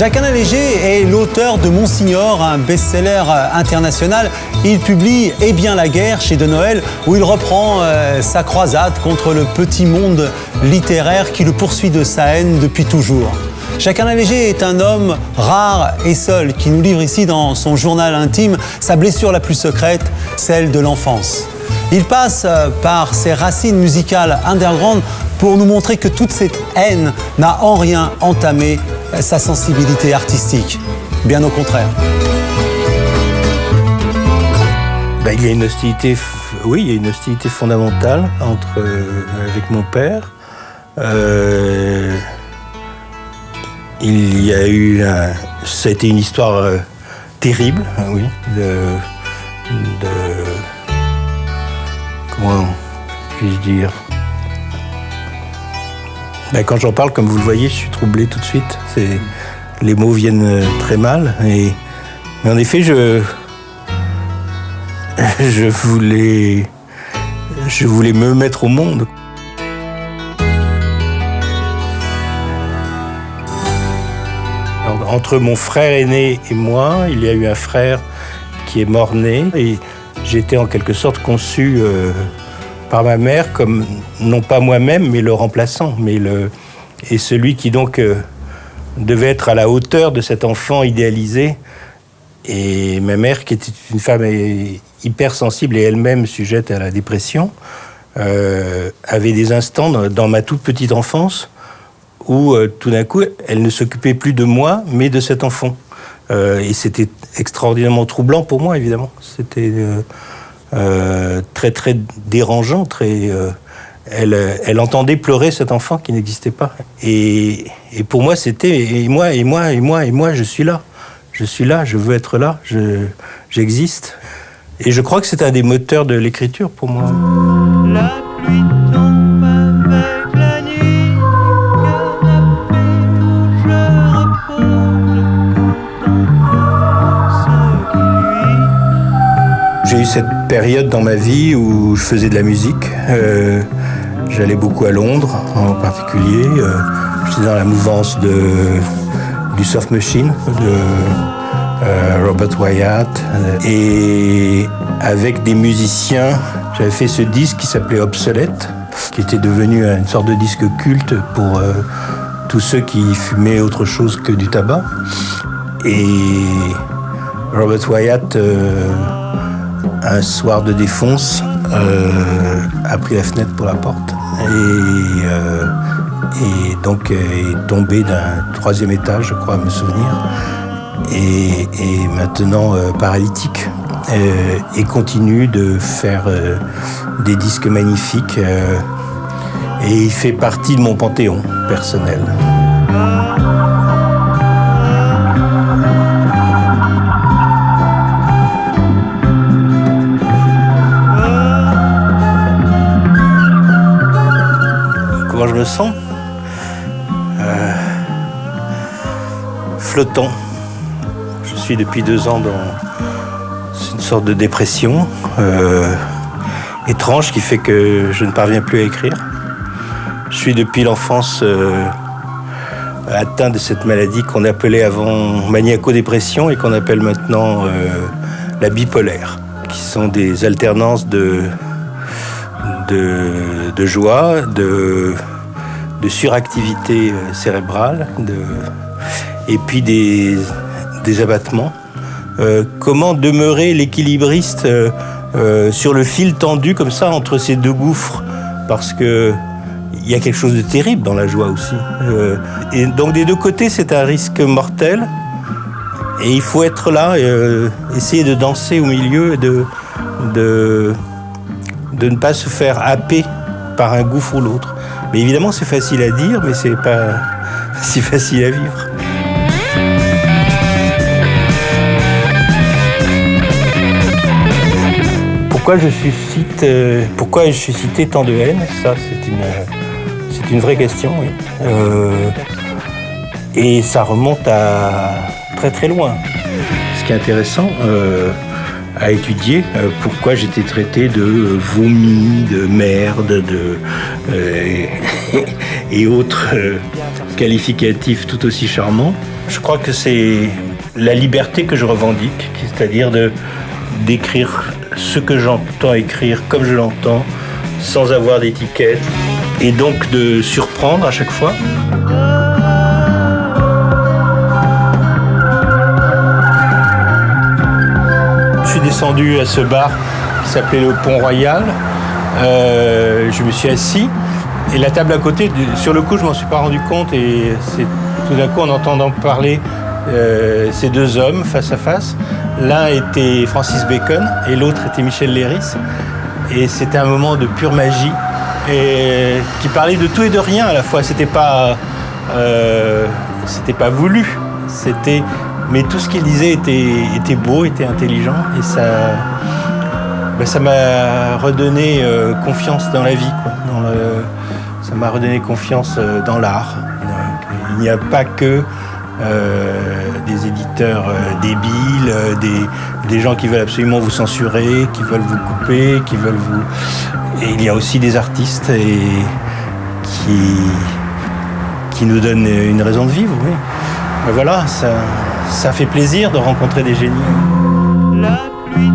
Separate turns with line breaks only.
Jacques-Alain Léger est l'auteur de Monsignor, un best-seller international. Il publie Eh bien la guerre chez De Noël, où il reprend sa croisade contre le petit monde littéraire qui le poursuit de sa haine depuis toujours. Jacques-Alain Léger est un homme rare et seul qui nous livre ici dans son journal intime sa blessure la plus secrète, celle de l'enfance. Il passe par ses racines musicales underground pour nous montrer que toute cette haine n'a en rien entamé sa sensibilité artistique. Bien au contraire.
Il y a une hostilité, oui, il y a une hostilité fondamentale avec mon père. Il y a eu, ça a été une histoire terrible, oui, comment puis-je dire? Quand j'en parle, comme vous le voyez, je suis troublé tout de suite. Les mots viennent très mal. Mais en effet, je voulais me mettre au monde. Entre mon frère aîné et moi, il y a eu un frère qui est mort-né. Et j'ai été en quelque sorte conçu par ma mère comme, non pas moi-même, mais le remplaçant. Et celui qui donc devait être à la hauteur de cet enfant idéalisé. Et ma mère, qui était une femme hypersensible et elle-même sujette à la dépression, avait des instants dans ma toute petite enfance où tout d'un coup, elle ne s'occupait plus de moi, mais de cet enfant. Et c'était extraordinairement troublant pour moi, évidemment. C'était très, très dérangeant. Elle entendait pleurer cet enfant qui n'existait pas. Et pour moi, c'était « et moi, je suis là. Je suis là, je veux être là, j'existe. » Et je crois que c'est un des moteurs de l'écriture pour moi.
La pluie tombe avec la nuit, je repose ce qui lui.
J'ai eu cette période dans ma vie où je faisais de la musique. J'allais beaucoup à Londres, en particulier. J'étais dans la mouvance du Soft Machine, de Robert Wyatt. Et avec des musiciens, j'avais fait ce disque qui s'appelait Obsolete, qui était devenu une sorte de disque culte pour tous ceux qui fumaient autre chose que du tabac. Et Robert Wyatt, un soir de défonce, a pris la fenêtre pour la porte et donc est tombé d'un 3e étage, je crois, à me souvenir, et maintenant paralytique, et continue de faire des disques magnifiques, et il fait partie de mon panthéon personnel. Comment je me sens ? Flottant. Je suis depuis 2 ans dans une sorte de dépression étrange qui fait que je ne parviens plus à écrire. Je suis depuis l'enfance atteint de cette maladie qu'on appelait avant maniaco-dépression et qu'on appelle maintenant la bipolaire, qui sont des alternances de joie, de suractivité cérébrale, et puis des abattements. Comment demeurer l'équilibriste sur le fil tendu comme ça entre ces 2 gouffres, parce que il y a quelque chose de terrible dans la joie aussi. Et donc des 2 côtés, c'est un risque mortel. Et il faut être là, essayer de danser au milieu, de ne pas se faire happer par un gouffre ou l'autre. Mais évidemment, c'est facile à dire, mais c'est pas si facile à vivre. Pourquoi je suscite tant de haine ? Ça, c'est une vraie question, oui. Et ça remonte à très très loin. Ce qui est intéressant, à étudier pourquoi j'étais traité de vomi, de merde, et autres qualificatifs tout aussi charmants. Je crois que c'est la liberté que je revendique, c'est-à-dire d'écrire ce que j'entends écrire comme je l'entends, sans avoir d'étiquette, et donc de surprendre à chaque fois. Je suis descendu à ce bar qui s'appelait le Pont Royal. Je me suis assis et la table à côté, sur le coup, je m'en suis pas rendu compte et c'est tout d'un coup en entendant parler ces deux hommes face à face. L'un était Francis Bacon et l'autre était Michel Leiris. Et c'était un moment de pure magie et qui parlait de tout et de rien à la fois. C'était pas voulu. Mais tout ce qu'il disait était beau, était intelligent et ça m'a redonné confiance dans la vie, quoi. Ça m'a redonné confiance dans l'art. Il n'y a pas que des éditeurs débiles, des gens qui veulent absolument vous censurer, qui veulent vous couper, qui veulent vous... Et il y a aussi des artistes qui nous donnent une raison de vivre, oui. Mais voilà, ça fait plaisir de rencontrer des génies.
La pluie